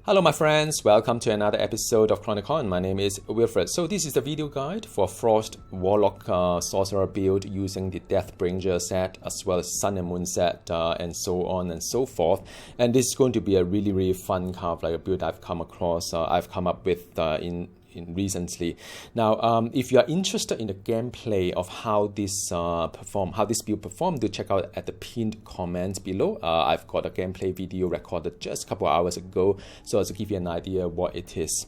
Hello my friends, welcome to another episode of Chronicon. My name is Wilfred. So this is the video guide for Frost Warlock Sorcerer build using the Deathbringer set as well as Sun and Moon set and so on and so forth. And this is going to be a really fun kind of like a build I've come across, I've come up with in recently. Now, if you are interested in the gameplay of how this build performed, do check out at the pinned comment below. I've got a gameplay video recorded just a couple of hours ago, so as to give you an idea what it is.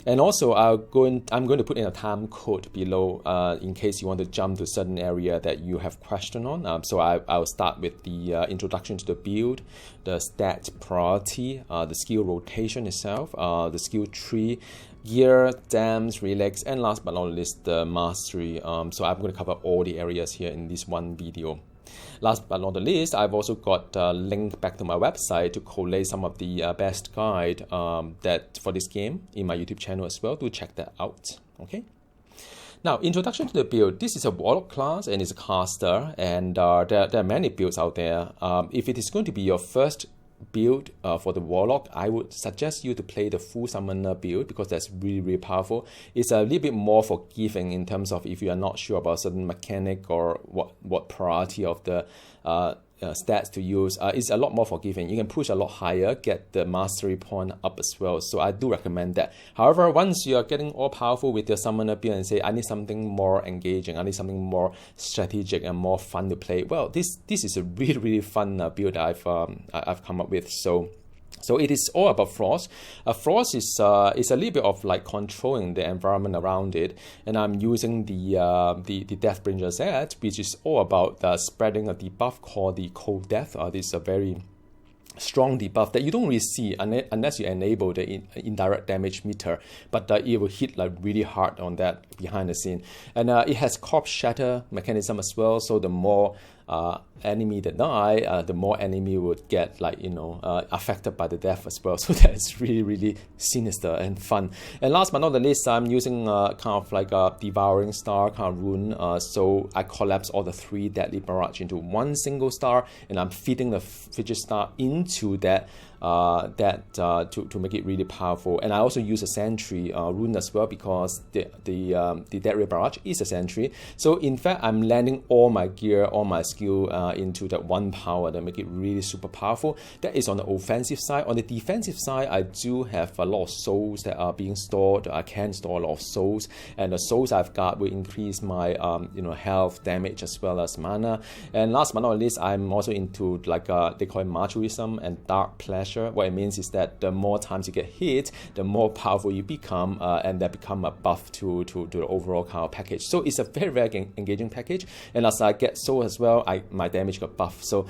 And also, I'm going to put in a time code below in case you want to jump to a certain area that you have question on. So I'll start with the introduction to the build, the stat priority, the skill rotation itself, the skill tree, gear, dams, relics, and last but not least, the mastery. So I'm going to cover all the areas here in this one video. Last but not the least, I've also got a link back to my website to collate some of the best guide that for this game in my YouTube channel as well. Do check that out. Okay. Now, introduction to the build. This is a Warlock class and it's a caster, and there are many builds out there. If it is going to be your first build for the Warlock, I would suggest you to play the full summoner build because that's really powerful. It's a little bit more forgiving in terms of if you are not sure about certain mechanic or what priority of the stats to use. It's a lot more forgiving. You can push a lot higher, get the mastery point up as well. So I do recommend that. However, once you are getting all powerful with your summoner build and say, I need something more engaging, I need something more strategic and more fun to play. Well, this is a really fun build I've come up with. So it is all about Frost. Frost is a little bit of like controlling the environment around it, and I'm using the Deathbringer set, which is all about spreading a debuff called the Cold Death. This is a very strong debuff that you don't really see unless you enable the indirect damage meter, but it will hit like really hard on that behind the scene. And it has corpse shatter mechanism as well, so the more enemy that die, the more enemy would get affected by the death as well. So that's really sinister and fun. And last but not the least, I'm using kind of like a Devouring Star kind of rune. So I collapse all the 3 deadly barrage into one single star, and I'm feeding the fidget star into that to make it really powerful. And I also use a sentry rune as well because the deadly barrage is a sentry. So in fact, I'm landing all my gear, all my skill into that one power that make it really super powerful. That is on the offensive side. On the defensive side, I do have a lot of souls that are being stored. I can store a lot of souls, and the souls I've got will increase my health, damage, as well as mana. And last but not least, I'm also into like they call it martyrism and dark pleasure. What it means is that the more times you get hit, the more powerful you become, and that become a buff to the overall kind of package. So it's a very engaging package. And as I get soul as well, my damage got buffed. So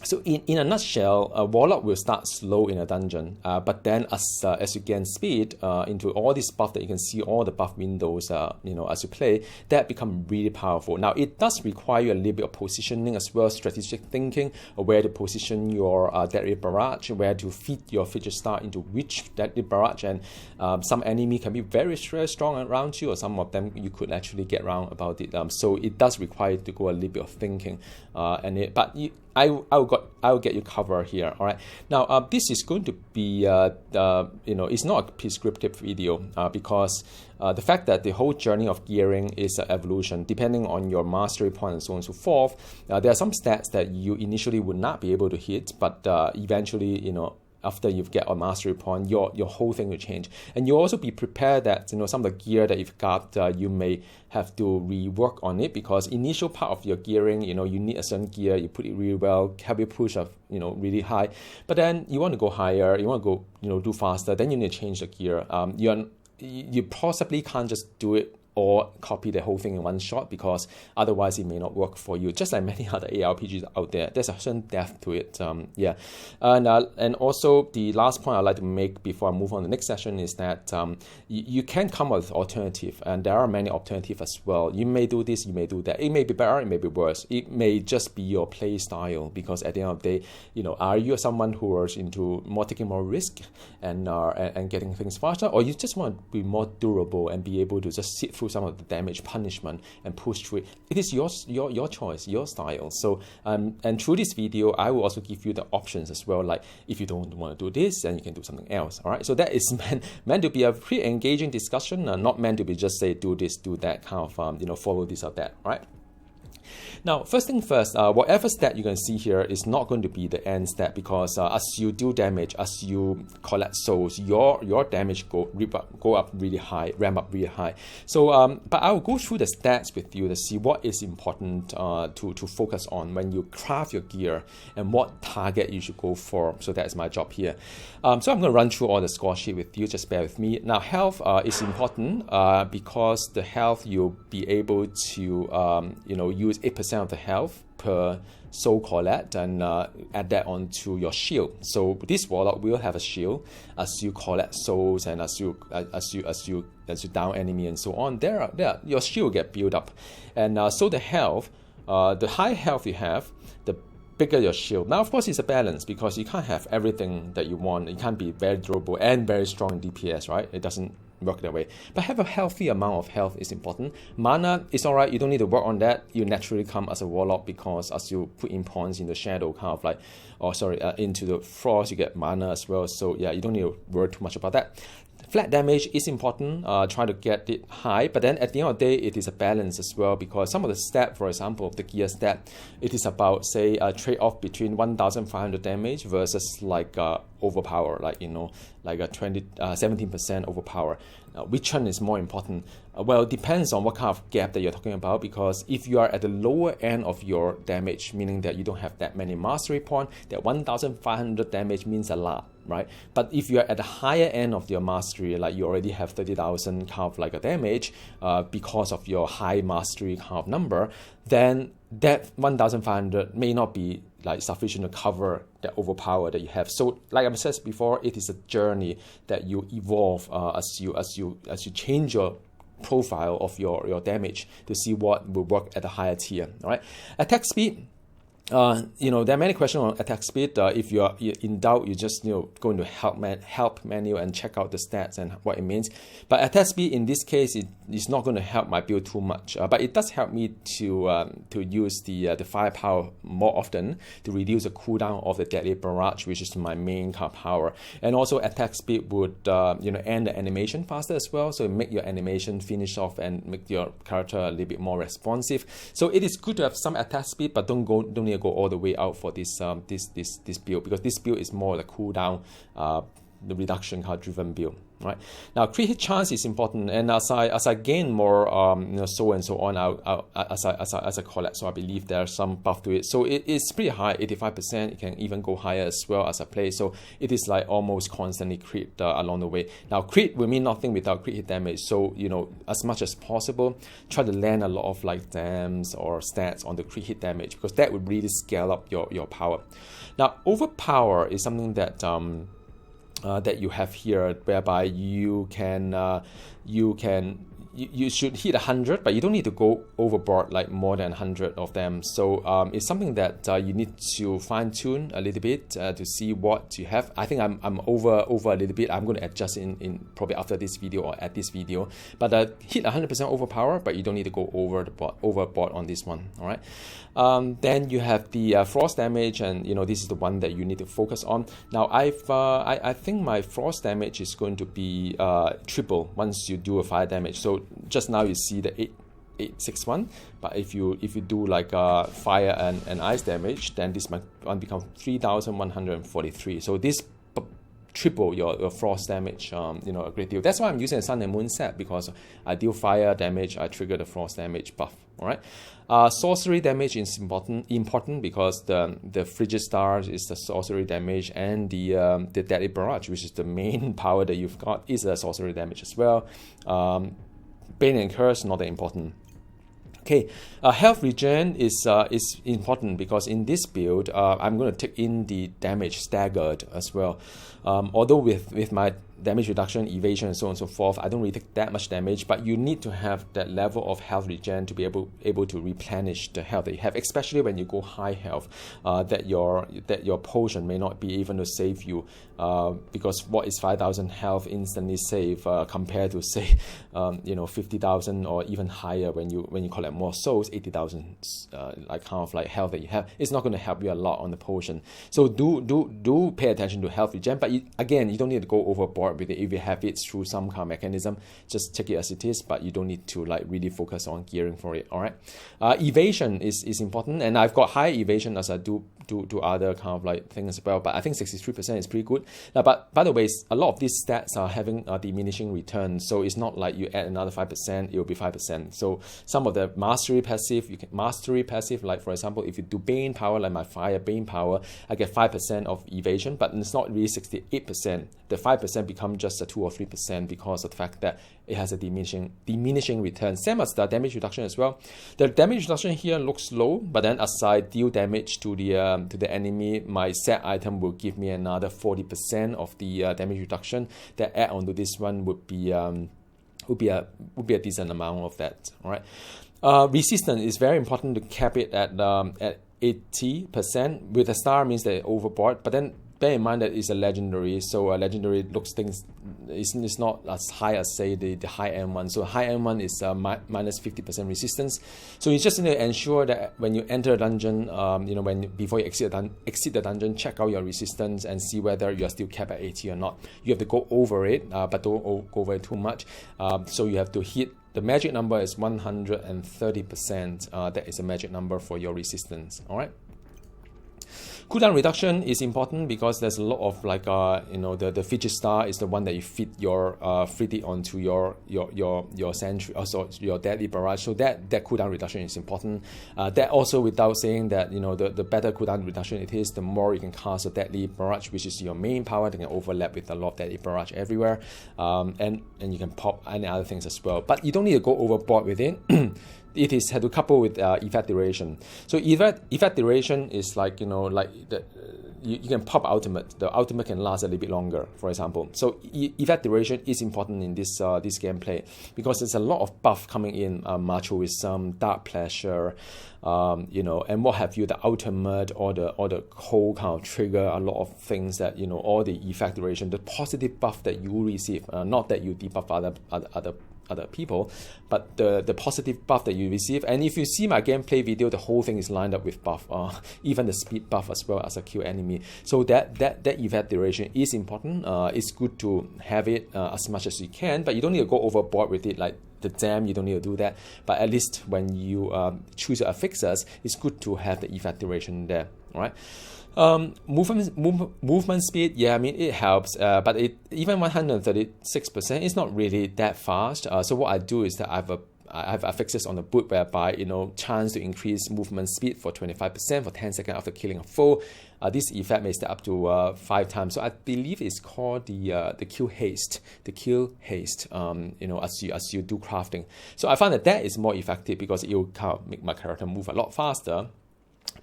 so in a nutshell, a Warlock will start slow in a dungeon, but then as you gain speed into all these buff that you can see, all the buff windows, as you play, that become really powerful. Now it does require a little bit of positioning as well, strategic thinking, where to position your deadly barrage, where to feed your fidget star into which deadly barrage, and some enemy can be very strong around you, or some of them you could actually get around about it. So it does require to go a little bit of thinking, I will get you covered here. All right. Now this is going to be it's not a prescriptive video because the fact that the whole journey of gearing is an evolution depending on your mastery point and so on and so forth. There are some stats that you initially would not be able to hit, but eventually after you get a mastery point, your whole thing will change. And you'll also be prepared that some of the gear that you've got, you may have to rework on it, because initial part of your gearing, you need a certain gear, you put it really well, have you push up, really high. But then you want to go higher, you want to go, do faster, then you need to change the gear. You possibly can't just do it or copy the whole thing in one shot, because otherwise it may not work for you. Just like many other ARPGs out there, there's a certain depth to it. And also the last point I'd like to make before I move on to the next session is that you can come up with alternative, and there are many alternatives as well. You may do this, you may do that. It may be better, it may be worse. It may just be your play style, because at the end of the day, are you someone who is into taking more risk and getting things faster, or you just want to be more durable and be able to just sit through some of the damage punishment and push through it. It is your choice, your style. So and through this video, I will also give you the options as well. Like if you don't want to do this, then you can do something else. All right. So that is meant to be a pretty engaging discussion, not meant to be just say do this, do that, kind of follow this or that. All right. Now, first thing first, whatever stat you can see here is not going to be the end stat, because as you do damage, as you collect souls, your damage go up really high, ramp up really high. So, but I will go through the stats with you to see what is important to focus on when you craft your gear and what target you should go for. So that is my job here. So I'm going to run through all the score sheet with you. Just bear with me. Now, health is important because the health you'll be able to use 8% of the health per soul collect and add that onto your shield. So this warlock will have a shield as you collect souls and as you down enemy and so on. Your shield will get built up, and so the health, the high health you have, the bigger your shield. Now, of course, it's a balance because you can't have everything that you want. You can't be very durable and very strong in DPS, right? It doesn't work that way. But have a healthy amount of health is important. Mana is alright, you don't need to work on that. You naturally come as a warlock because as you put in points in the shadow, into the frost, you get mana as well. So yeah, you don't need to worry too much about that. Flat damage is important, try to get it high, but then at the end of the day, it is a balance as well, because some of the stat, for example, the gear stat, it is about, say, a trade-off between 1,500 damage versus like overpower, like a 17% overpower. Which one is more important? Well, it depends on what kind of gap that you're talking about, because if you are at the lower end of your damage, meaning that you don't have that many mastery points, that 1,500 damage means a lot, right? But if you're at the higher end of your mastery, like you already have 30,000 kind of like a damage because of your high mastery kind of number, then that 1,500 may not be like sufficient to cover the overpower that you have. So like I said before, it is a journey that you evolve as you change your profile of your damage to see what will work at a higher tier. All right, attack speed. There are many questions on attack speed. If you're in doubt, you just go into help menu and check out the stats and what it means. But attack speed in this case, it is not going to help my build too much. But it does help me to use the firepower more often to reduce the cooldown of the deadly barrage, which is my main kind of power. And also attack speed would end the animation faster as well. So make your animation finish off and make your character a little bit more responsive. So it is good to have some attack speed, but don't need to go all the way out for this build, because this build is more like cooldown, the reduction kind of driven build. Right now, crit hit chance is important, and as I gain more, so and so on, as I collect, so I believe there's some buff to it. So it is pretty high, 85%. It can even go higher as well as I play. So it is like almost constantly crit along the way. Now, crit will mean nothing without crit hit damage. So as much as possible, try to land a lot of like dams or stats on the crit hit damage, because that would really scale up your power. Now, overpower is something that that you have here, whereby you should hit 100, but you don't need to go overboard like more than 100 of them. So it's something that you need to fine tune a little bit to see what you have. I think I'm over a little bit. I'm going to adjust in probably after this video or at this video. But hit 100% overpower, but you don't need to go overboard on this one. All right. Then you have the frost damage, and this is the one that you need to focus on. Now I think my frost damage is going to be triple once you do a fire damage. So just now you see the 861, but if you do like fire and ice damage, then this might become 3,143. So this triple your frost damage, a great deal. That's why I'm using a Sun and Moon set, because I deal fire damage, I trigger the frost damage buff. All right. Sorcery damage is important because the Frigid Stars is the sorcery damage, and the Deadly Barrage, which is the main power that you've got, is a sorcery damage as well. Bane and Curse, not that important. Okay, health regen is important, because in this build, I'm going to take in the damage staggered as well. Although with my damage reduction, evasion, and so on and so forth. I don't really take that much damage, but you need to have that level of health regen to be able to replenish the health that you have, especially when you go high health, that your potion may not be even to save you, because what is 5,000 health instantly save compared to say 50,000 or even higher when you collect more souls, 80,000 like kind of like health that you have. It's not going to help you a lot on the potion. So do pay attention to health regen, but again, you don't need to go overboard with it. If you have it through some kind of mechanism, just take it as it is, but you don't need to like really focus on gearing for it. All right. Evasion is important, and I've got high evasion as I do other kind of like things as well, but I think 63% is pretty good. But by the way, a lot of these stats are having a diminishing return, so it's not like you add another 5%, it will be 5%. So some of the mastery passive, like for example, if you do Bane power, like my fire Bane power, I get 5% of evasion, but it's not really 68%. The 5% become just a 2 or 3% because of the fact that it has a diminishing return. Same as the damage reduction as well. The damage reduction here looks low, but then as I deal damage to the enemy, my set item will give me another 40% of the damage reduction. That add on to this one would be a decent amount of that. All right. Resistance is very important to cap it at 80%. With a star means they're overboard, but then bear in mind that it's a legendary, so a legendary looks things it's not as high as say the high end one. So high end one is minus 50% resistance. So you just need to ensure that when you enter a dungeon, before you exit the dungeon, check out your resistance and see whether you are still capped at 80 or not. You have to go over it, but don't go over it too much. So you have to hit. The magic number is 130%. That is a magic number for your resistance. All right. Cooldown reduction is important because there's a lot of like the fidget star is the one that you fit your it onto your sentry, also your deadly barrage. So that cooldown reduction is important. That also without saying that the better cooldown reduction it is, the more you can cast a deadly barrage, which is your main power that can overlap with a lot of deadly barrage everywhere, and you can pop any other things as well. But you don't need to go overboard with it. It is had to couple with effect duration. So effect duration is like you can pop ultimate. The ultimate can last a little bit longer, for example. So effect duration is important in this gameplay because there's a lot of buff coming in. Macho with some dark pleasure, and what have you. The ultimate or the whole kind of trigger a lot of things that all the effect duration, the positive buff that you receive, not that you debuff other people, but the positive buff that you receive. And if you see my gameplay video, the whole thing is lined up with buff, even the speed buff as well as a kill enemy. So that effect duration is important. It's good to have it as much as you can, but you don't need to go overboard with it. Like the dam, you don't need to do that. But at least when you choose your affixers, it's good to have the effect duration there. All right. Movement speed, yeah, I mean it helps, but even 136% is not really that fast. So what I do is that I have affixes on the boot whereby chance to increase movement speed for 25% for 10 seconds after killing a foe. This effect may step up to 5 times. So I believe it's called the kill haste. The kill haste. As you do crafting. So I find that is more effective because it will kind of make my character move a lot faster.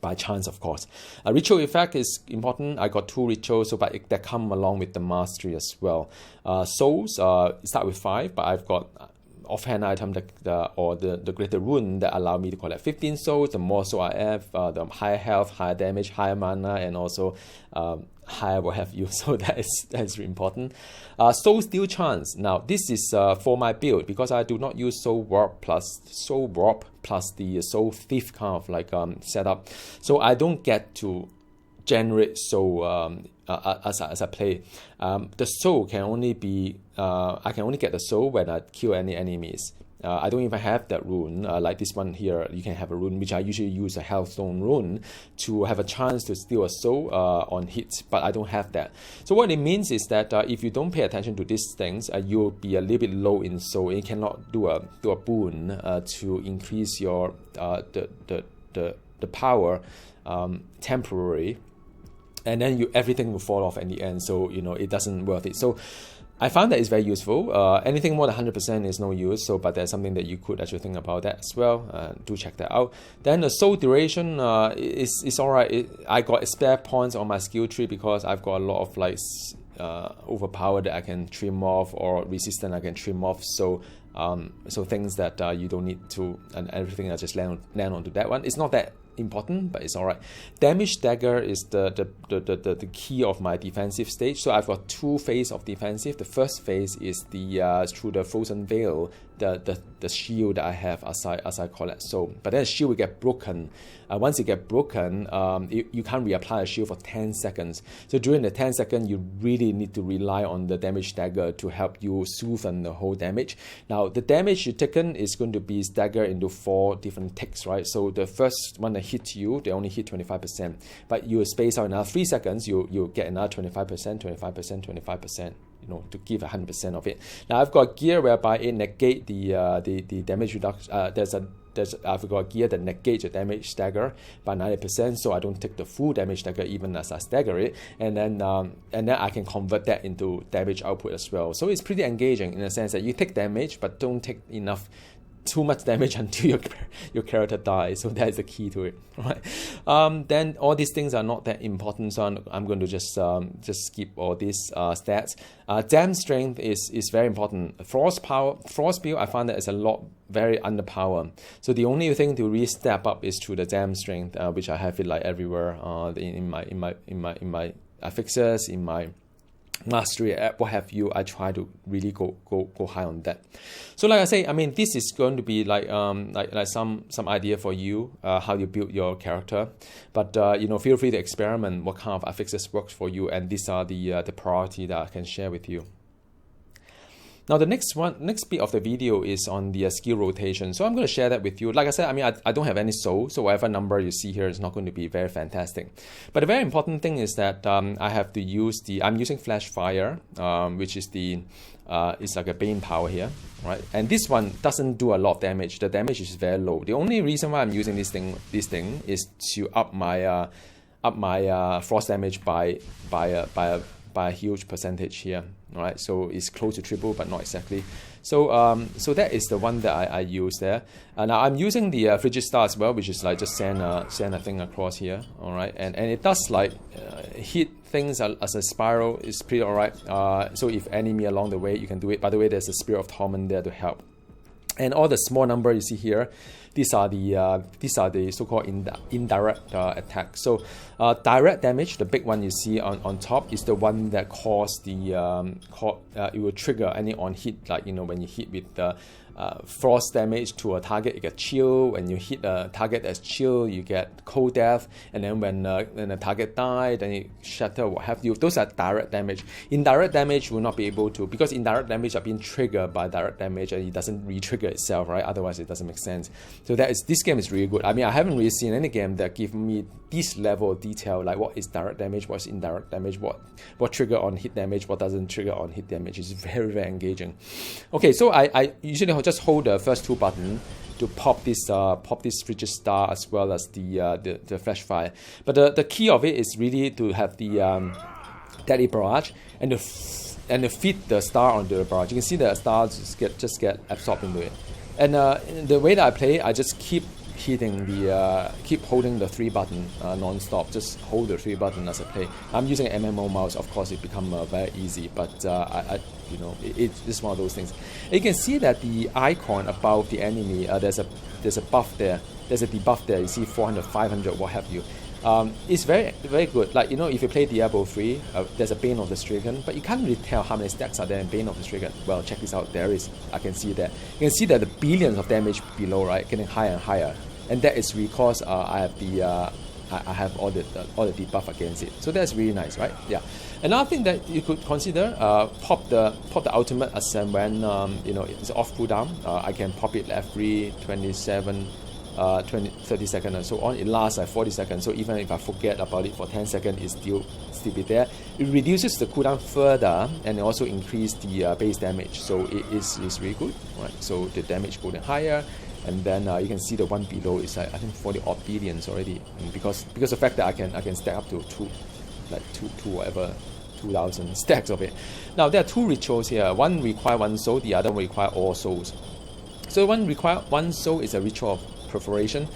By chance, of course. A ritual effect is important. I got 2 rituals, but that come along with the mastery as well. Souls start with 5, but I've got offhand item the greater rune that allow me to collect 15 souls. The more soul I have, the higher health, higher damage, higher mana, and also higher what have you. So that is important. Soul Steal chance. Now this is for my build because I do not use Soul Warp plus the Soul Thief kind of like setup. So I don't get to generate soul as I play. The soul can only be I can only get the soul when I kill any enemies. I don't even have that rune, like this one here. You can have a rune, which I usually use a Hellstone rune to have a chance to steal a soul on hit, but I don't have that. So what it means is that if you don't pay attention to these things, you'll be a little bit low in soul. You cannot do a boon to increase your the power temporary, and then everything will fall off in the end. So it doesn't worth it. So I found that it's very useful. Anything more than 100% is no use. So, but there's something that you could actually think about that as well. Do check that out. Then the soul duration is alright. I got spare points on my skill tree because I've got a lot of like overpowered that I can trim off, or resistant I can trim off. So so things that you don't need to, and everything I just land onto that one. It's not that important, but it's all right. Damage dagger is the key of my defensive stage. So I've got two phases of defensive. The first phase is the through the frozen veil, the shield that I have, as I call it. So, but then the shield will get broken. Once it gets broken, you can't reapply a shield for 10 seconds. So during the 10 seconds, you really need to rely on the damage dagger to help you smoothen the whole damage. Now, the damage you taken is going to be staggered into 4 different ticks, right? So the first one that hits you, they only hit 25%. But you space out another 3 seconds, you get another 25%, 25%, 25%. You know, to give 100% of it. Now I've got gear whereby it negate the damage reduction. I've got gear that negates the damage stagger by 90%, so I don't take the full damage stagger even as I stagger it, and then I can convert that into damage output as well. So it's pretty engaging in the sense that you take damage but don't take too much damage until your character dies. So that is the key to it, right? Then all these things are not that important, so I'm going to just skip all these stats. Dam strength is very important. Frost build, I find that it's a lot very underpowered. So the only thing to really step up is through the dam strength, which I have it like everywhere in my affixes, in my mastery app, what have you. I try to really go high on that. So like I say, I mean, this is going to be like some idea for you, how you build your character, but you know, feel free to experiment what kind of affixes works for you, and these are the priority that I can share with you. Now the next bit of the video is on the skill rotation. So I'm going to share that with you. Like I said, I mean, I don't have any soul, so whatever number you see here is not going to be very fantastic. But the very important thing is that I have to use I'm using Flash Fire, which is it's like a Bane power here, right? And this one doesn't do a lot of damage. The damage is very low. The only reason why I'm using this thing is to up my frost damage by a huge percentage here. Right, so it's close to triple, but not exactly. So so that is the one that I use there. Now I'm using the Frigid Star as well, which is like just send a thing across here. All right, and it does like hit things as a spiral. It's pretty all right. So if enemy along the way, you can do it. By the way, there's a Spirit of Torment there to help. And all the small number you see here, these are the so-called indirect attack. So direct damage, the big one you see on top, is the one that cause it will trigger any on hit, like, you know, when you hit with the frost damage to a target, you get chill. When you hit a target that's chill, you get cold death. And then when the target dies, then you shatter, what have you. Those are direct damage. Indirect damage will not be able to, because indirect damage are being triggered by direct damage, and it doesn't re-trigger itself, right? Otherwise, it doesn't make sense. So this game is really good. I mean, I haven't really seen any game that give me this level of detail, like what is direct damage, what's indirect damage, what trigger on hit damage, what doesn't trigger on hit damage. It's very, very engaging. Okay, so I usually just hold the first 2 buttons to pop this Frigid Star as well as the Flash Fire. But the key of it is really to have the Deadly Barrage and to feed the star onto the barrage. You can see the stars just get absorbed into it. And the way that I play, I just keep holding the 3 button non-stop. Just hold the 3 button as I play. I'm using an MMO mouse, of course it becomes very easy, but you know, it's just one of those things. And you can see that the icon above the enemy, there's a buff there, there's a debuff there. You see 400, 500, what have you. It's very, very good. Like, you know, if you play Diablo 3, there's a Bane of the Stricken, but you can't really tell how many stacks are there in Bane of the Stricken. Well, check this out. There is. I can see that. You can see that the billions of damage below, right, getting higher and higher, and that is because I have all the debuff against it. So that's really nice, right? Yeah. Another thing that you could consider, pop the ultimate as and when you know, it's off cooldown. I can pop it every 27. 30 seconds and so on. It lasts like 40 seconds, so even if I forget about it for 10 seconds, it's still be there. It reduces the cooldown further, and it also increases the base damage, so it is really good, right? So the damage goes higher, and then you can see the one below is like, I think 40 odd billions already, and because the fact that I can stack up to two whatever 2,000 stacks of it. Now there are 2 rituals here. One require 1 soul, the other one require all souls. So one require 1 soul is a ritual of perforation.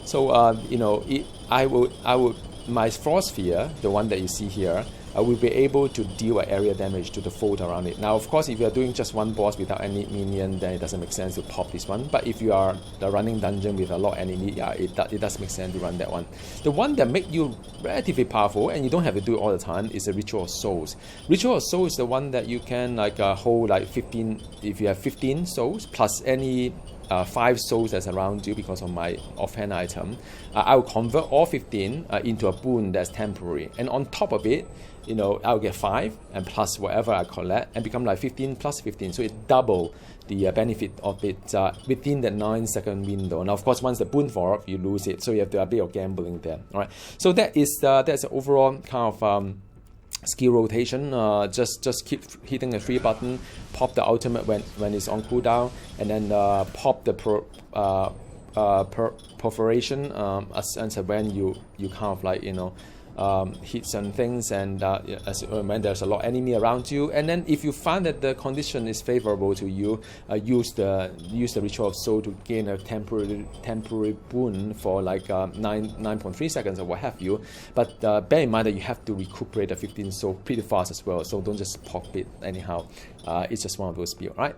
So you know, I would my frost sphere, the one that you see here, will be able to deal area damage to the fold around it. Now, of course, if you are doing just one boss without any minion, then it doesn't make sense to pop this one. But if you are running dungeon with a lot of enemy, yeah, it does make sense to run that one. The one that make you relatively powerful, and you don't have to do it all the time, is the Ritual of Souls. Ritual of Souls is the one that you can hold 15, if you have 15 souls, plus any 5 souls that's around you because of my offhand item. I will convert all 15 into a boon that's temporary. And on top of it, I'll get 5 and plus whatever I collect and become 15 plus 15. So it double the benefit of it within the 9-second window. Now, of course, once the boon falls off, you lose it. So you have to do a bit of gambling there. All right. So that's the overall kind of skill rotation. Just keep hitting the 3 button, pop the ultimate when it's on cooldown, and then pop the perforation as when you kind of hit some things, and when there's a lot of enemy around you. And then if you find that the condition is favorable to you, use the Ritual of Soul to gain a temporary boon for 9.3 seconds or what have you. But bear in mind that you have to recuperate the 15 soul pretty fast as well, so don't just pop it anyhow. It's just one of those builds, right?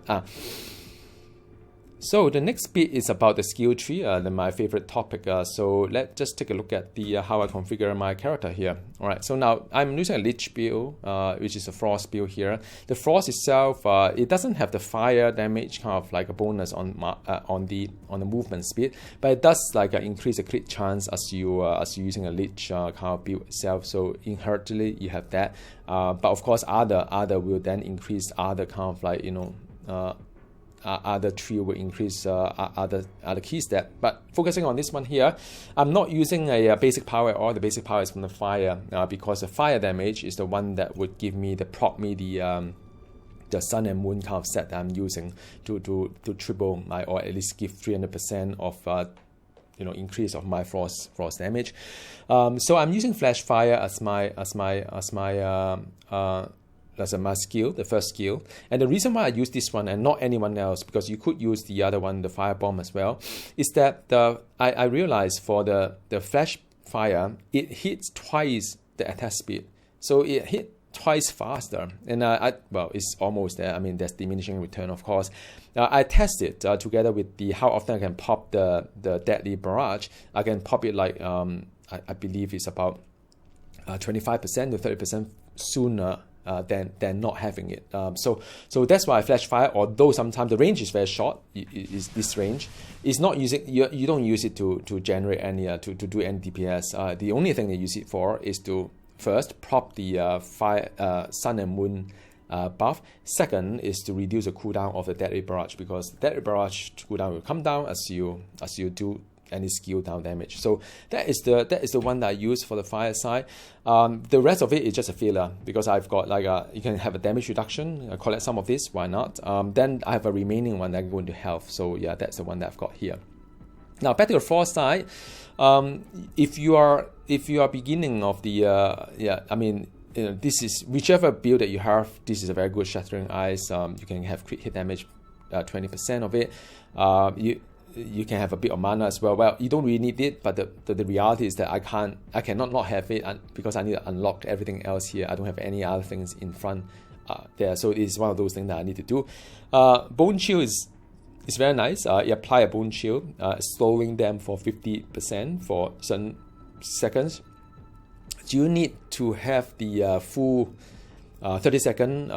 So the next bit is about the skill tree, my favorite topic. So let's just take a look at the how I configure my character here. All right. So now I'm using a Lich build, which is a Frost build here. The Frost itself, it doesn't have the fire damage kind of like a bonus on the movement speed, but it does increase the crit chance as you're using a Lich kind of build itself. So inherently you have that. But of course, other will then increase other kind of other tree will increase other key stat. But focusing on this one here, I'm not using a basic power at all. The basic power is from the fire, because the fire damage is the one that would give me the Sun and Moon kind of set that I'm using to triple my, or at least give 300% of increase of my frost damage. So I'm using Flash Fire as my skill, the first skill. And the reason why I use this one and not anyone else, because you could use the other one, the Firebomb as well, is that I realized for the Flash Fire, it hits twice the attack speed. So it hit twice faster. And well, it's almost there. I mean, there's diminishing return, of course. I tested together with how often I can pop the Deadly Barrage. I can pop it I believe it's about 25% to 30% sooner than not having it. So that's why Flash Fire, although sometimes the range is very short, is this range, is not using, you don't use it to generate any to do any DPS. The only thing they use it for is to first prop the Sun and Moon buff. Second is to reduce the cooldown of the Deadly Barrage, because Deadly Barrage cooldown will come down as you do any skill down damage. So that is the one that I use for the fire side. The rest of it is just a filler, because I've got you can have a damage reduction, collect some of this, why not? Then I have a remaining one that can go into health. So yeah, that's the one that I've got here. Now back to the frost side. If you are beginning of the this is whichever build that you have, this is a very good Shattering Ice. You can have crit hit damage, 20% of it. You can have a bit of mana as well. Well, you don't really need it, but the reality is that I cannot not have it because I need to unlock everything else here. I don't have any other things in front there, so it's one of those things that I need to do. Bone Chill is very nice. You apply a Bone Chill, slowing them for 50% for certain seconds. Do you need to have the full 30-second,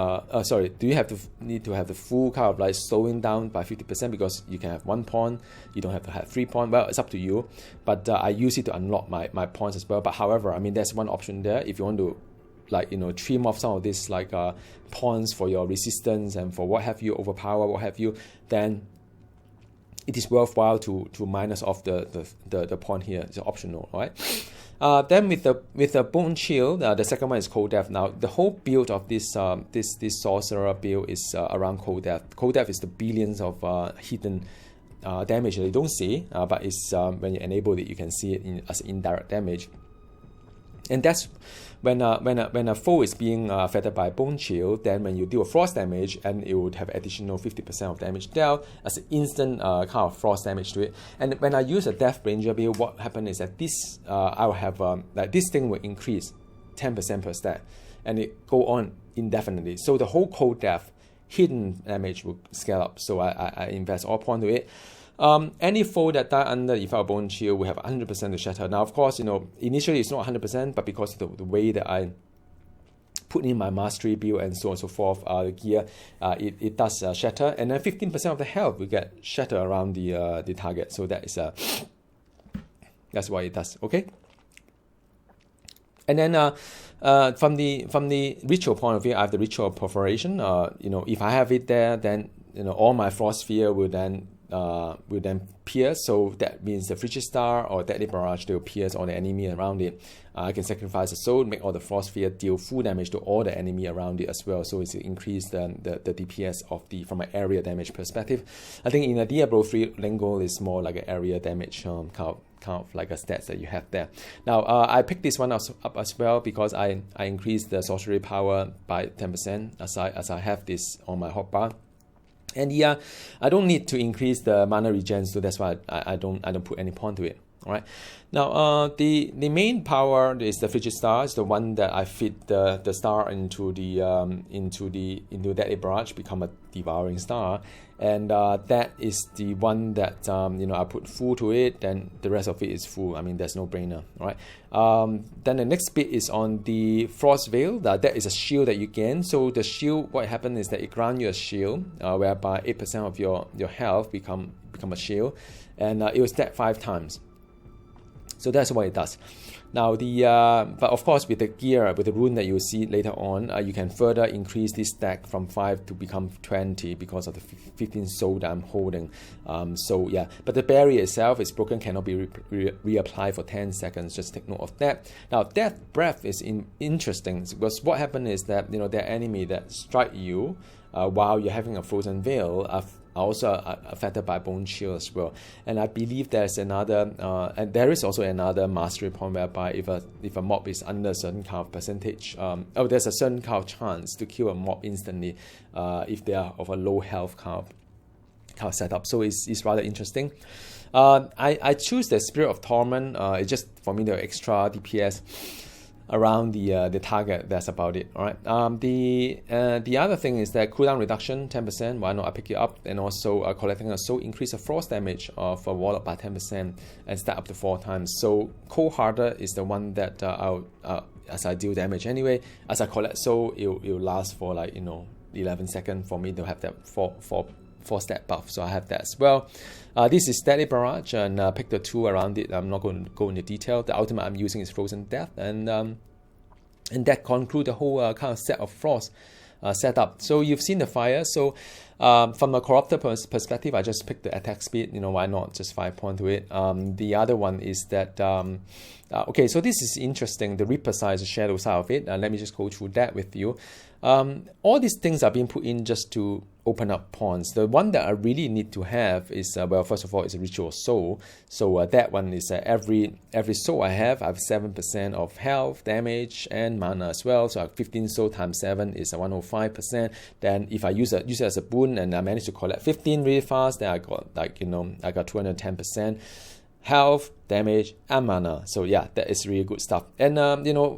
do you need to have the full kind of slowing down by 50%, because you can have 1 point, you don't have to have 3 points. Well, it's up to you, but I use it to unlock my points as well. But however, I mean, there's one option there. If you want to trim off some of this points for your resistance and for what have you, overpower what have you, then it is worthwhile to minus off the point here. It's optional, right? Then with the Bone Chill, the second one is Cold Death. Now the whole build of this Sorcerer build is around Cold Death. Cold Death is the billions of hidden damage that you don't see, but it's when you enable it, you can see it as indirect damage. And that's when a foe is being affected by Bone Chill, then when you deal frost damage, and it would have additional 50% of damage dealt as an instant kind of frost damage to it. And when I use a Deathbringer build, what happened is that this I will have this thing will increase 10% per stat. and it go on indefinitely. So the whole cold death hidden damage will scale up. So I invest all point to it. Any foe that die under Ephod Bone Shield will have 100% to shatter. Now, of course, initially it's not 100%, but because of the way that I put in my mastery build and so on and so forth, the gear, it does shatter, and then 15% of the health will get shatter around the target. So that is that's what it does. Okay. And then from the ritual point of view, I have the ritual perforation. If I have it there, then all my frost sphere will then pierce. So that means the Frigid Star or Deadly Barrage, they will pierce all the enemy around it. I can sacrifice a soul, make all the frost sphere deal full damage to all the enemy around it as well. So it's increase the DPS from an area damage perspective. I think in a Diablo 3, Lingo is more like an area damage kind of like a stats that you have there. Now I picked this one up as well because I increased the sorcery power by 10% as I have this on my hotbar. And yeah, I don't need to increase the mana regen, so that's why I don't put any point to it. All right. Now the main power is the Frigid Star. It's the one that I fit the star into Deadly Barrage, become a Devouring Star, and that is the one that I put full to it. Then the rest of it is full. I mean, there's no brainer. All right. Then the next bit is on the Frost Veil. That is a shield that you gain. So the shield, what happens is that it grants you a shield, whereby 8% of your health become a shield, and it will stack 5 times. So that's what it does. Now but of course with the gear, with the rune that you will see later on, you can further increase this stack from 5 to become 20 because of the 15 soul that I'm holding. So yeah, but the barrier itself is broken, cannot be reapplied for 10 seconds. Just take note of that. Now Death Breath is interesting because what happened is that there are enemy that strike you while you're having a frozen veil are also affected by Bone Shield as well. And I believe there's another, and there is also another mastery point whereby if a mob is under a certain kind of percentage, there's a certain kind of chance to kill a mob instantly if they are of a low health kind of setup. So it's rather interesting. I choose the Spirit of Torment. It's just for me the extra DPS around the target. That's about it. All right. The other thing is that cooldown reduction 10%. Why not I pick it up? And also collecting a soul increase the frost damage of a Warlock by 10% and stack up to 4 times. So Cold Harder is the one that as I deal damage anyway, as I collect soul, it'll last for 11 seconds for me to have that 4 stat buff. So I have that as well. This is Deadly Barrage, and pick the 2 around it. I'm not going to go into detail. The ultimate I'm using is Frozen Death, and that concludes the whole kind of set of frost setup. So you've seen the fire. So from a Corruptor perspective, I just picked the attack speed. Why not just 5 point to it? The other one is that okay, so this is interesting. The Reaper side is the shadow side of it. Let me just go through that with you. All these things are being put in just to open up pawns. The one that I really need to have is first of all, it's a Ritual Soul. So that one is every soul I have 7% of health, damage, and mana as well. So 15 soul times 7 is 105%. Then if I use it as a boon and I manage to collect 15 really fast, then I got I got 210%. Health, damage, and mana. So yeah, that is really good stuff. And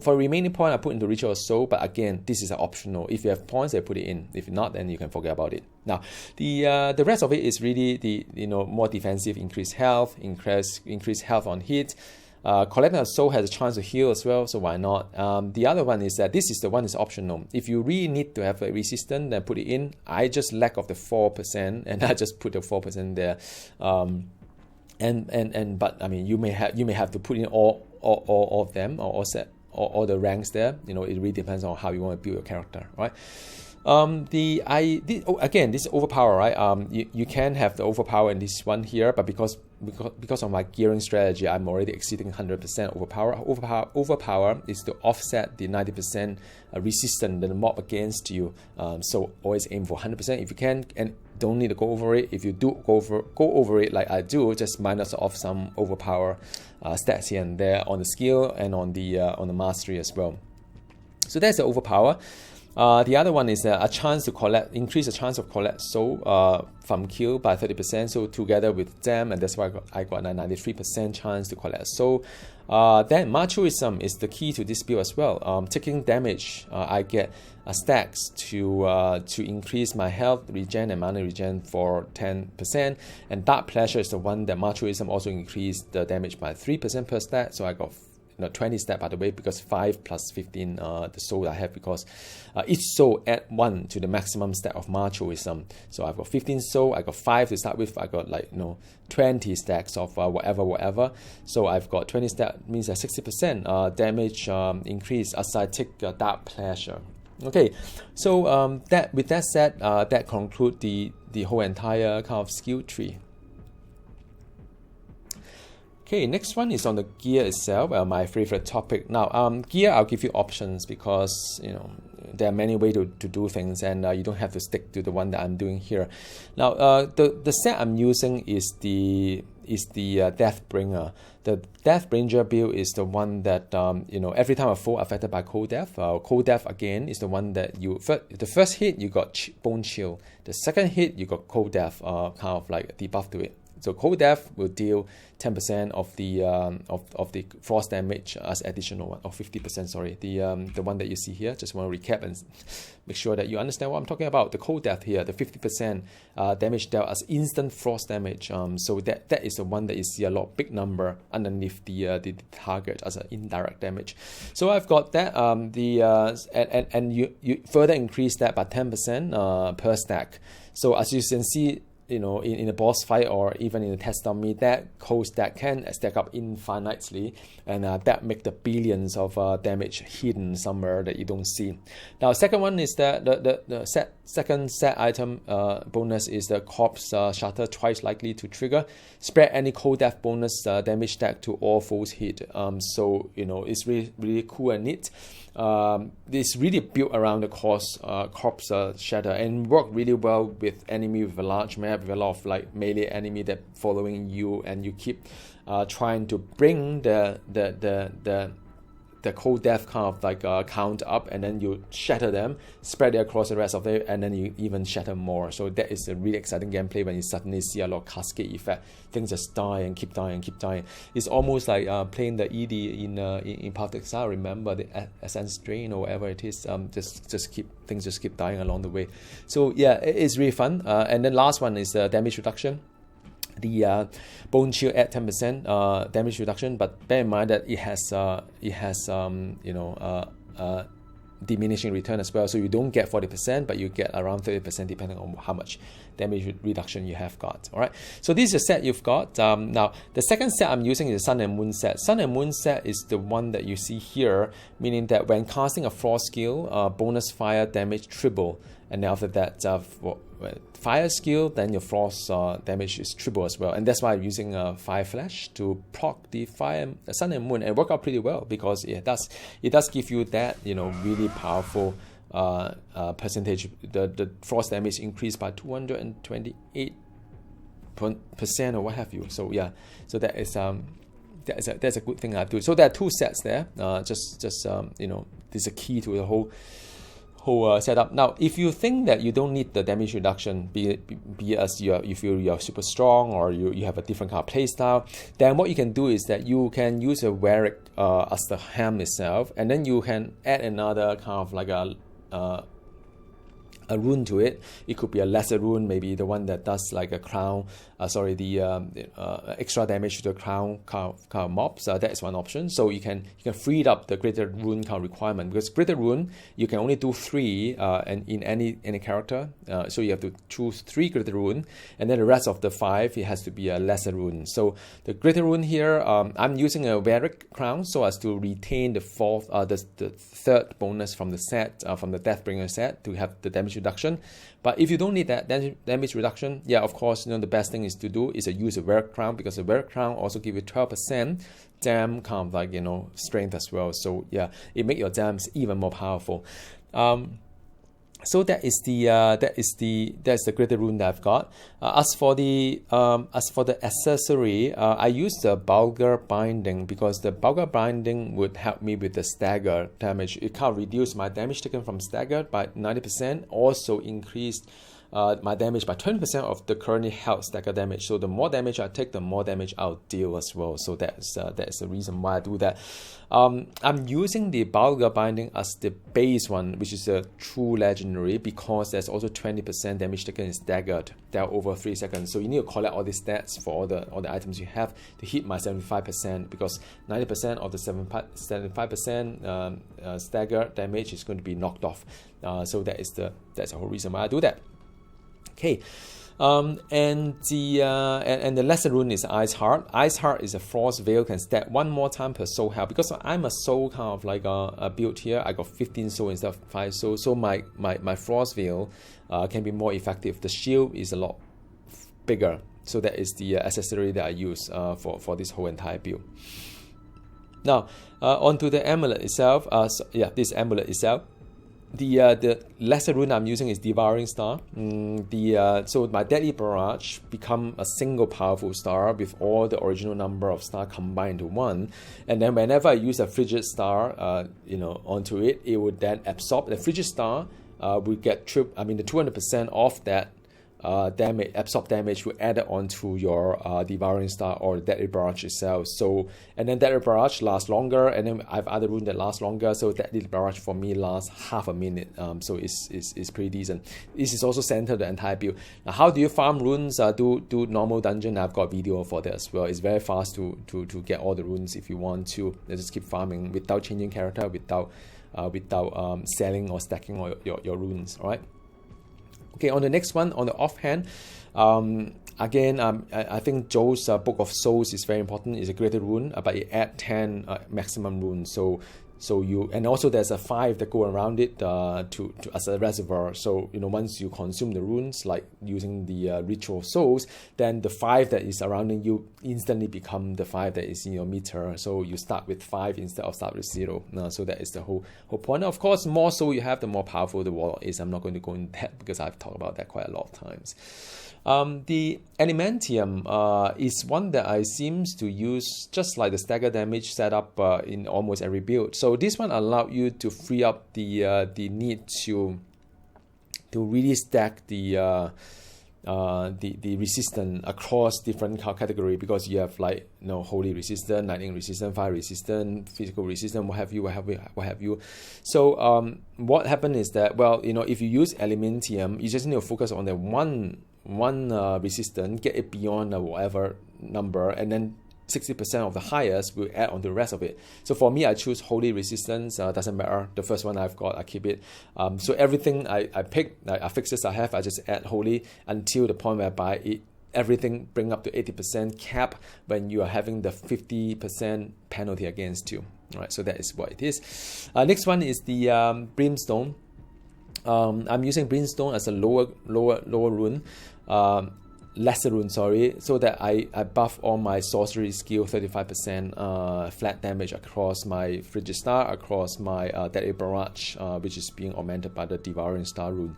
for remaining point, I put into Ritual Soul. But again, this is optional. If you have points, I put it in. If not, then you can forget about it. Now, the rest of it is really the more defensive, increased health, increase health on hit. Collecting a soul has a chance to heal as well, so why not? The other one is that this is the one is optional. If you really need to have a resistance, then put it in. I just lack of the 4%, and I just put the 4% there. But I mean, you may have to put in all of them or all the ranks there. It really depends on how you want to build your character, right? Again, this is overpower, right? You can have the overpower in this one here, but because of my gearing strategy, I'm already exceeding 100% overpower. Overpower is to offset the 90% resistance that the mob against you. So always aim for 100% if you can, and don't need to go over it. If you do go over it like I do, just minus off some overpower stats here and there on the skill and on the mastery as well. So that's the overpower. The other one is a chance to collect, increase the chance of collect soul from kill by 30%. So together with them, and that's why I got a 93% chance to collect soul. Then Machoism is the key to this build as well. Taking damage, I get stacks to increase my health regen and mana regen for 10%. And Dark Pleasure is the one that Machoism also increased the damage by 3% per stack. So I got 20 stack, by the way, because 5 plus 15 the soul I have, because each soul add 1 to the maximum stack of Machoism. So I've got 15 soul, I got 5 to start with, I got 20 stacks of whatever. So I've got 20 stack, means a 60% damage increase as I take Dark Pleasure. Okay, so that with that said, that concludes the whole entire kind of skill tree. Okay, next one is on the gear itself, my favorite topic. Now, gear, I'll give you options because, there are many ways to do things, and you don't have to stick to the one that I'm doing here. Now, the set I'm using is the Deathbringer. The Deathbringer build is the one that, every time a foe affected by cold death again is the one that the first hit you got bone chill, the second hit you got cold death, kind of like debuff to it. So cold death will deal 10% of the frost damage as additional one, or 50%. Sorry, the one that you see here. Just want to recap and make sure that you understand what I'm talking about. The cold death here, the 50% damage dealt as instant frost damage. So that is the one that you see a lot big number underneath the target as an indirect damage. So I've got that. And you further increase that by 10% per stack. So as you can see, in a boss fight or even in a test dummy, that cold stack can stack up infinitely, and that make the billions of damage hidden somewhere that you don't see. Now, second one is that the second set item bonus is the corpse shatter, twice likely to trigger. Spread any cold death bonus damage stack to all foes hit. So it's really cool and neat. It's really built around the corpse shatter and work really well with enemy with a large map, with a lot of melee enemy that following you, and you keep trying to bring the cold death kind of count up, and then you shatter them, spread it across the rest of it, and then you even shatter more. So that is a really exciting gameplay when you suddenly see a lot of cascade effect. Things just die and keep dying and keep dying. It's almost like playing the ED in Path to Exile. Remember the Essence Drain or whatever it is. Things just keep dying along the way. So yeah, it's really fun. And then last one is damage reduction. The bone chill at 10% damage reduction, but bear in mind that it has diminishing return as well. So you don't get 40%, but you get around 30% depending on how much damage reduction you have got. All right. So this is the set you've got. Now the second set I'm using is the Sun and Moon set. Sun and Moon set is the one that you see here, meaning that when casting a frost skill, bonus fire damage triple, and then after that, fire skill, then your frost damage is triple as well. And that's why I'm using Fire Flash to proc the Sun and Moon, and work out pretty well because it does give you that really powerful percentage. The frost damage increased by 228% or what have you. So yeah, so that is that's a good thing I do. So there are two sets there. Just this is a key to the whole setup. Now, if you think that you don't need the damage reduction, be as you feel you're super strong or you have a different kind of play style, then what you can do is that you can use a Warlock as the helm itself, and then you can add another kind of like a rune to it. It could be a lesser rune, maybe the one that does like a crown, extra damage to the crown kind of mobs. That is one option. So you can free up the greater rune kind of requirement, because greater rune you can only do 3 and in any character. So you have to choose 3 greater rune, and then the rest of the 5 it has to be a lesser rune. So the greater rune here, I'm using a Warlock crown so as to retain the third bonus from the set, from the Deathbringer set, to have the damage reduction. But if you don't need that damage reduction, yeah, of course, the best thing is to do is to use a Warlock crown, because the Warlock crown also give you 12% dam kind of like strength as well. So yeah, it make your dams even more powerful. So that's the greater rune that I've got. As for the accessory, I use the Vulgar Binding because the Vulgar Binding would help me with the stagger damage. It can reduce my damage taken from staggered by 90%, also increased my damage by 20% of the currently held stagger damage. So the more damage I take, the more damage I'll deal as well. So that's the reason why I do that. I'm using the Vulgar Binding as the base one, which is a true legendary, because there's also 20% damage taken is staggered. They're over 3 seconds. So you need to collect all the stats for all the items you have to hit my 75%, because 90% of the 75% stagger damage is going to be knocked off. So that's the whole reason why I do that. Okay, and the lesser rune is Ice Heart. Ice Heart is a Frost Veil, can stack one more time per soul health. Because I'm a soul kind of like a build here, I got 15 soul instead of 5 soul. So my Frost Veil can be more effective. The shield is a lot bigger. So that is the accessory that I use for this whole entire build. Now, onto the amulet itself. This amulet itself. The lesser rune I'm using is Devouring Star. So my Deadly Barrage become a single powerful star with all the original number of stars combined to one, and then whenever I use a Frigid Star, onto it, it would then absorb the Frigid Star. We get the 200% of that damage, absorb damage will add it onto your Devouring Star or Deadly Barrage itself. So, and then Deadly Barrage lasts longer, and then I have other runes that last longer. So Deadly Barrage for me lasts half a minute. So it's pretty decent. This is also centered the entire build. Now, how do you farm runes? Do normal dungeon. I've got a video for that as well. It's very fast to get all the runes if you want to. Just keep farming without changing character, without selling or stacking all your runes. All right. Okay, on the next one, on the offhand, again, I think Joe's Book of Souls is very important. It's a greater rune, but it adds 10 maximum runes. So you, and also there's a 5 that go around it to as a reservoir. So once you consume the runes, like using the Ritual of Souls, then the 5 that is surrounding you instantly become the 5 that is in your meter. So you start with 5 instead of start with 0. So that is the whole point. Of course, more so you have, the more powerful the Warlock is. I'm not going to go into that because I've talked about that quite a lot of times. The Elementium is one that I seems to use just like the stagger damage setup in almost every build. So this one allowed you to free up the need to really stack the resistance across different category, because you have holy resistance, lightning resistance, fire resistance, physical resistance, what have you. So what happened is that, if you use Elementium, you just need to focus on the one resistance, get it beyond whatever number, and then 60% of the highest will add on the rest of it. So for me, I choose holy resistance. Doesn't matter. The first one I've got, I keep it. So everything I pick, fixes I have, I just add holy until the point whereby everything bring up to 80% cap when you are having the 50% penalty against you. All right, so that is what it is. Next one is the Brimstone. I'm using Brimstone as a lower rune. Lesser rune, so that I buff all my sorcery skill 35% flat damage across my Frigid Star, across my Deadly Barrage, which is being augmented by the Devouring Star rune.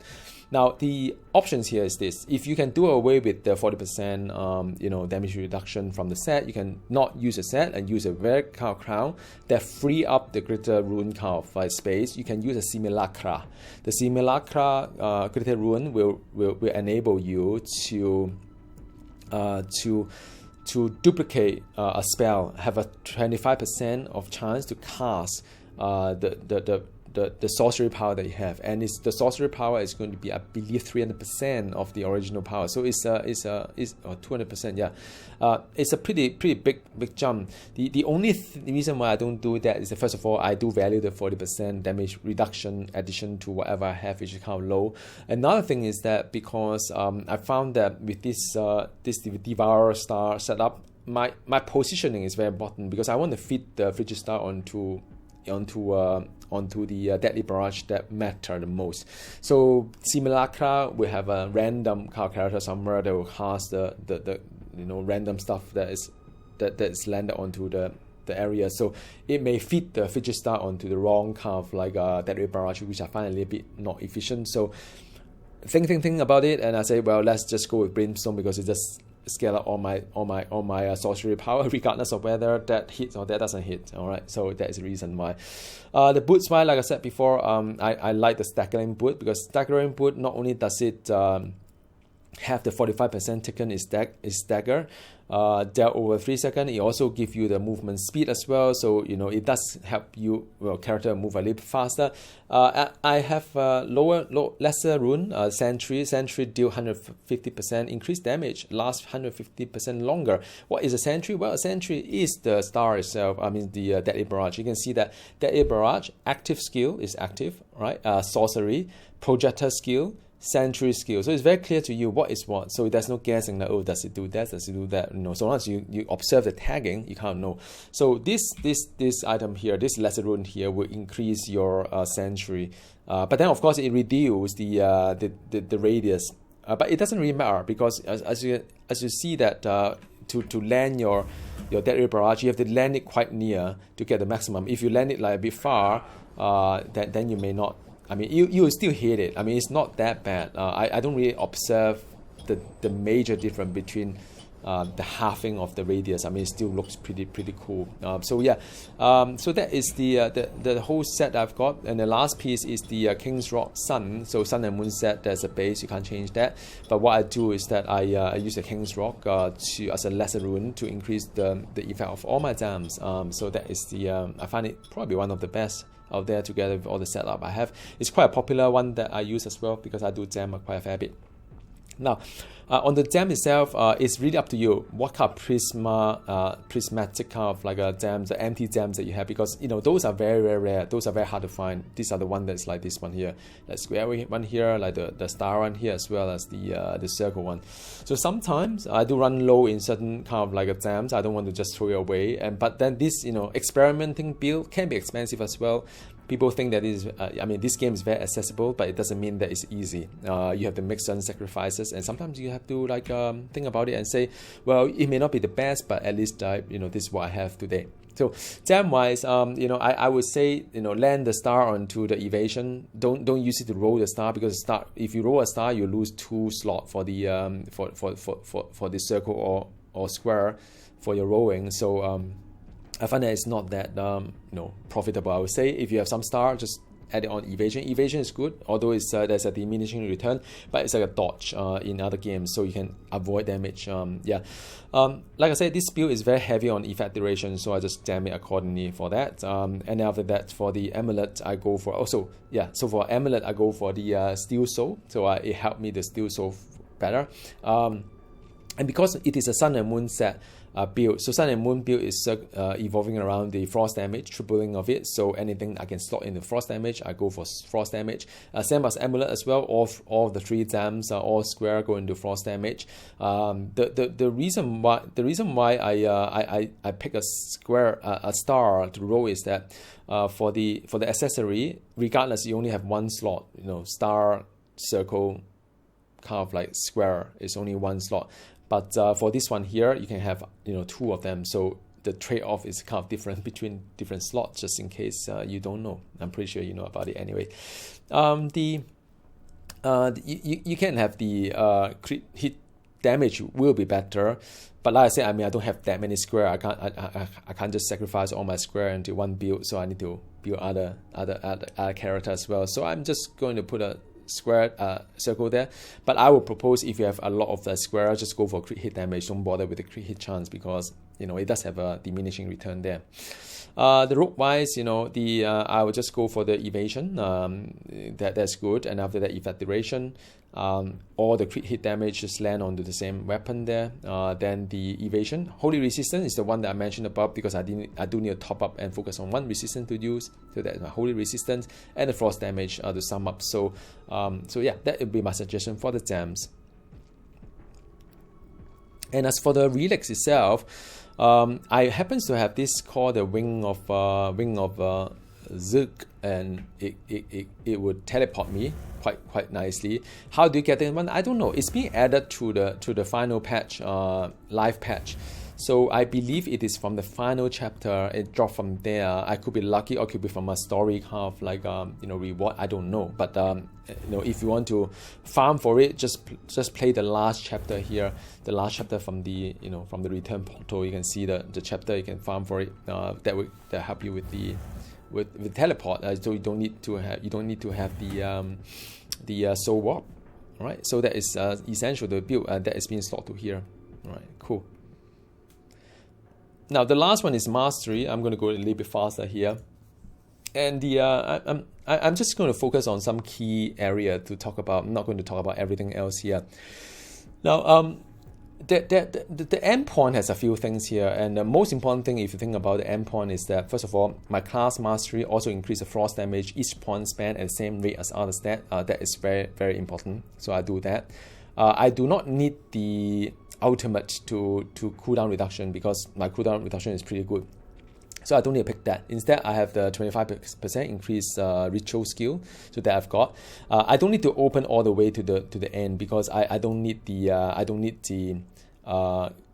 Now, the options here is this: if you can do away with the 40% damage reduction from the set, you can not use a set and use a rare kind of crown that free up the greater rune kind of space. You can use a Simulacra. The Simulacra greater rune will enable you to duplicate a spell, have a 25% of chance to cast the sorcery power that you have, and the sorcery power is going to be, I believe, 300% of the original power. So it's 200%. Yeah, it's a pretty big jump. The only reason why I don't do that is that, first of all, I do value the 40% damage reduction addition to whatever I have, which is kind of low. Another thing is that because I found that with this Devourer Star setup, my positioning is very important, because I want to fit the Frigid Star onto the Deadly Barrage that matter the most. So Simulacra will have a random character somewhere that will cast the random stuff that is landed onto the area, so it may feed the fidget star onto the wrong kind of like Deadly Barrage, which I find a little bit not efficient. So think about it, and I say, well, let's just go with Brimstone because it just scale up all my sorcery power regardless of whether that hits or that doesn't hit. All right, so that is the reason why. The boots wise, like I said before, I like the staggering boot, because staggering boot, not only does it have the 45% taken is stagger dealt over 3 seconds, it also gives you the movement speed as well, so you know it does help you character move a little bit faster. I have lesser rune, sentry deal 150% increased damage, lasts 150% longer. What is a sentry? Well, a sentry is the star itself, I mean the Deadly Barrage. You can see that Deadly Barrage active skill is active, right? Sorcery, projector skill, sentry skill. So it's very clear to you what is what. So there's no guessing that, oh, does it do that? Does it do that? You know, so long as you observe the tagging, you can't know. So this item here, this lesser rune here, will increase your sentry. But then of course it reduces the radius. But it doesn't really matter, because as you see that to land your Deadly Barrage, you have to land it quite near to get the maximum. If you land it like a bit far, then you may not. I mean, you will still hit it. I mean, it's not that bad. I don't really observe the major difference between the halving of the radius. I mean, it still looks pretty cool. So yeah, so that is the whole set I've got. And the last piece is the King's Rock Sun. So Sun and Moon set, there's a base, you can't change that. But what I do is that I use the King's Rock as a lesser rune to increase the effect of all my dams. So that is I find it probably one of the best out there together with all the setup I have. It's quite a popular one that I use as well, because I do jam quite a fair bit. Now, on the jam itself, it's really up to you what kind of prismatic kind of like jams, the empty jams that you have, because you know those are very rare. Those are very hard to find. These are the one that's like this one here, the square one here, like the star one here, as well as the circle one. So sometimes I do run low in certain kind of like jams. I don't want to just throw it away. But then this experimenting build can be expensive as well. People think that I mean, this game is very accessible, but it doesn't mean that it's easy. You have to make certain sacrifices, and sometimes you have to like think about it and say, well, it may not be the best, but at least this is what I have today. So jam wise, I would say land the star onto the evasion. Don't use it to roll the star, because if you roll a star, you lose 2 slots for the for the circle or square for your rolling. So I find that it's not that profitable. I would say if you have some star, just add it on evasion. Evasion is good, although it's there's a diminishing return, but it's like a dodge in other games, so you can avoid damage. Like I said, this build is very heavy on effect duration, so I just jam it accordingly for that. And after that, for the amulet, I go for so for amulet I go for the steel soul. So it helped me the steel soul better. And because it is a Sun and Moon set build, so Sun and Moon build is evolving around the frost damage, tripling of it. So anything I can slot in the frost damage, I go for frost damage. Same as amulet as well. All the 3 jams are all square go into frost damage. The reason why I pick a star to roll is that for the accessory, regardless, you only have 1 slot. Star, circle, kind of like square is only 1 slot. But for this one here, you can have 2 of them. So the trade-off is kind of different between different slots, just in case you don't know. I'm pretty sure you know about it anyway. You can have the crit hit damage will be better. But like I said, I mean, I don't have that many square. I can't just sacrifice all my square into one build. So I need to build other characters as well. So I'm just going to put a square circle there, but I would propose if you have a lot of the square, just go for crit hit damage. Don't bother with the crit hit chance, because it does have a diminishing return there. The rope wise, I would just go for the evasion. That's good, and after that effect duration, all the crit hit damage just land onto the same weapon there. Then the evasion, holy resistance is the one that I mentioned above, because I do need to top up and focus on 1 resistance to use. So that's my holy resistance, and the frost damage to sum up. So yeah, that would be my suggestion for the jams. And as for the relics itself, I happen to have this called the Wing of Zerg, and it would teleport me quite nicely. How do you get it? I don't know. It's being added to the final patch, live patch. So I believe it is from the final chapter. It dropped from there. I could be lucky, or could be from a story kind of like reward. I don't know. But if you want to farm for it, just play the last chapter here. The last chapter from the from the return portal. You can see the chapter. You can farm for it. That help you with the teleport. So you don't need to have the soul warp. All right. So that is essential to the build that is being stored to here. All right. Cool. Now the last one is mastery. I'm going to go a little bit faster here, and I'm just going to focus on some key area to talk about. I'm not going to talk about everything else here. Now the endpoint has a few things here, and the most important thing if you think about the endpoint is that first of all, my class mastery also increases the frost damage each point spent at the same rate as other stat. That is very, very important. So I do that. I do not need the ultimate to cooldown reduction because my cooldown reduction is pretty good. So I don't need to pick that. Instead, I have the 25% increase ritual skill, so that I've got. I don't need to open all the way to the end because I don't need the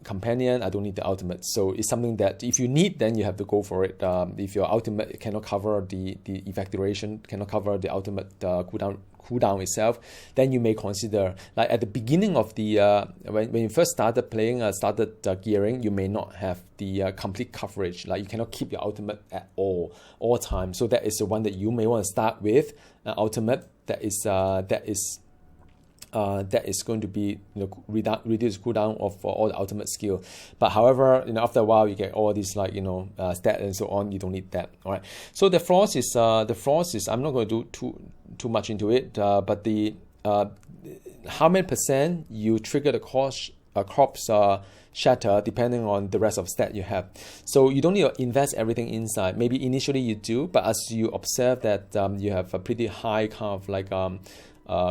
companion. I don't need the ultimate. So it's something that if you need, then you have to go for it. If your ultimate cannot cover the evacuation, cannot cover the ultimate cooldown itself, then you may consider, like at the beginning of the when you first started playing, gearing, you may not have the complete coverage. Like you cannot keep your ultimate at all time. So that is the one that you may want to start with. Ultimate that is going to be reduce cooldown of all the ultimate skill. But however, after a while you get all these like stat and so on. You don't need that. All right. So the frost is I'm not going to do too much into it. But the how many percent you trigger the corpse shatter depending on the rest of stat you have. So you don't need to invest everything inside. Maybe initially you do, but as you observe that you have a pretty high kind of like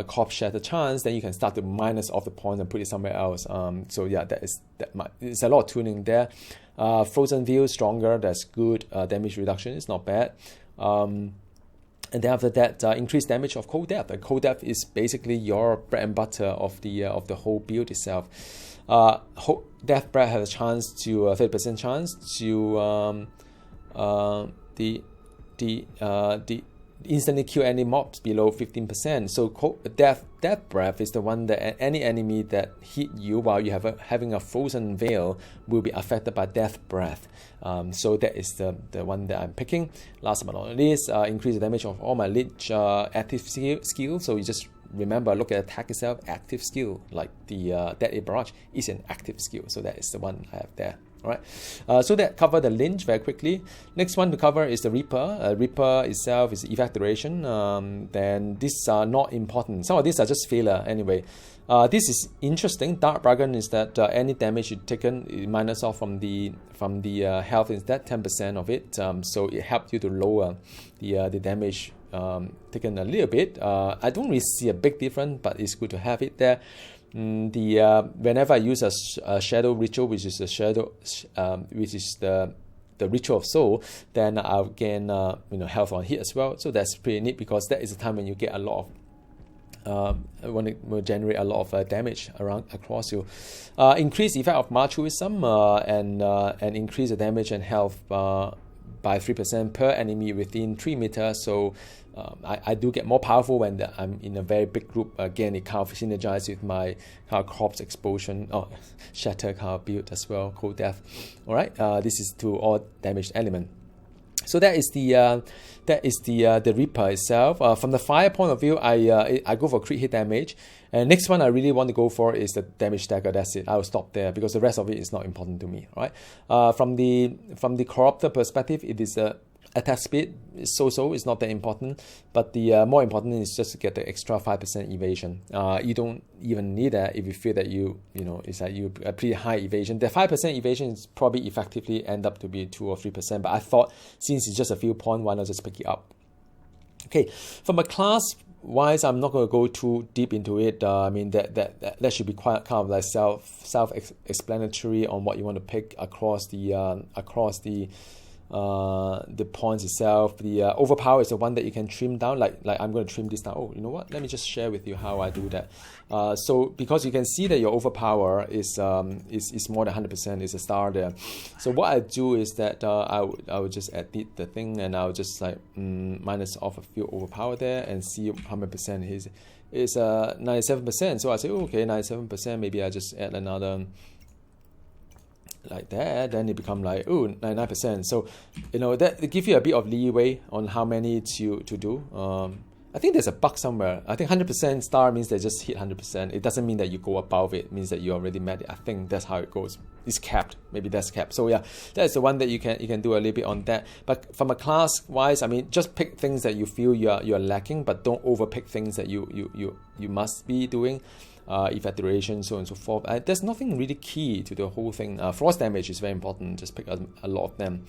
corpse shatter chance, then you can start to minus off the point and put it somewhere else. So yeah, it's a lot of tuning there. Frozen view stronger, that's good. Damage reduction is not bad. And then after that, increased damage of cold death. Cold death is basically your bread and butter of the whole build itself. Death breath has a chance to 30% chance to the instantly kill any mobs below 15%. So death breath is the one that any enemy that hit you while you have having a frozen veil will be affected by death breath. So that is the one that I'm picking. Last but not least, increase the damage of all my lich active skill. So you just remember, look at attack itself, active skill, like the Deadly Barrage is an active skill. So that is the one I have there. All right, so that covered the Lynch very quickly. Next one to cover is the Reaper. Reaper itself is evacuation. Then these are not important. Some of these are just filler anyway. This is interesting. Dark Bargain is that any damage you taken minus off from the health instead, 10% of it. So it helped you to lower the damage taken a little bit. I don't really see a big difference, but it's good to have it there. Whenever I use a shadow ritual, which is the ritual of soul, then I'll gain health on hit as well. So that's pretty neat because that is the time when you get a lot of when it will generate a lot of damage across you. Increase effect of Marchuism and increase the damage and health by 3% per enemy within 3 meters. So I do get more powerful when I'm in a very big group. Again, it kind of synergizes with my kind of corpse explosion or shatter kind of build as well, cold death. All right, this is to all damaged element. So that is the Reaper itself. From the fire point of view, I go for crit hit damage. And next one I really want to go for is the damage stagger. That's it. I will stop there because the rest of it is not important to me. Right? From the corruptor perspective, it is attack speed. So it's not that important. But the more important is just to get the extra 5% evasion. You don't even need that if you feel that it's like you a pretty high evasion. The 5% evasion is probably effectively end up to be 2 or 3%. But I thought since it's just a few points, why not just pick it up? Okay, from a class wise, I'm not going to go too deep into it. I mean that should be quite kind of like self-explanatory on what you want to pick across the the points itself. The overpower is the one that you can trim down. Like I'm going to trim this down. Oh, you know what? Let me just share with you how I do that. So because you can see that your overpower is more than 100%, is a star there. So what I do is that I would just edit the thing, and I'll just like minus off a few overpower there and see how many percent it is. It's 97%. So I say, okay, 97%. Maybe I just add another like that, then it become like 99%. So that it gives you a bit of leeway on how many to do. I think there's a bug somewhere. I think 100% star means they just hit 100%. It doesn't mean that you go above it. It means that you already met it. I think that's how it goes. It's capped. Maybe that's capped. So yeah, that's the one that you can do a little bit on that. But from a class wise, I mean, just pick things that you feel you're lacking, but don't overpick things that you must be doing. Effect duration, so on and so forth. There's nothing really key to the whole thing. Frost damage is very important. Just pick a lot of them.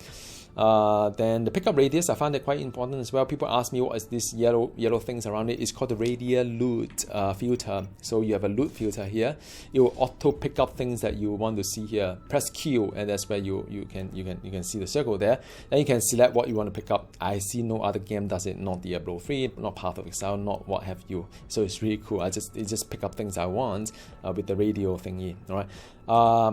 Then the pickup radius, I find it quite important as well. People ask me what is this yellow things around it. It's called the radial loot filter. So you have a loot filter here. It will auto pick up things that you want to see here. Press Q, and that's where you can see the circle there. Then you can select what you want to pick up. I see no other game does it. Not Diablo 3, not Path of Exile, not what have you. So it's really cool. It just pick up things I want with the radio thingy. All right.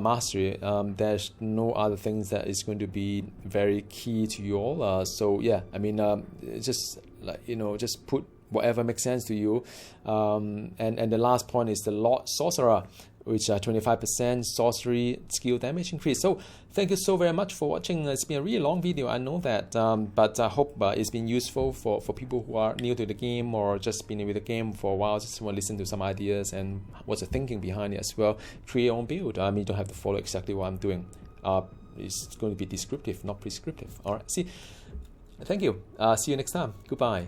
Mastery. There's no other things that is going to be very key to you all. So yeah, I mean, just like just put whatever makes sense to you. And the last point is the Lord Sorcerer, which 25% sorcery skill damage increase. So thank you so very much for watching. It's been a really long video, I know that, but I hope it's been useful for people who are new to the game or just been with the game for a while, just want to listen to some ideas and what's the thinking behind it as well. Create your own build. I mean, you don't have to follow exactly what I'm doing. It's going to be descriptive, not prescriptive. All right, thank you. See you next time. Goodbye.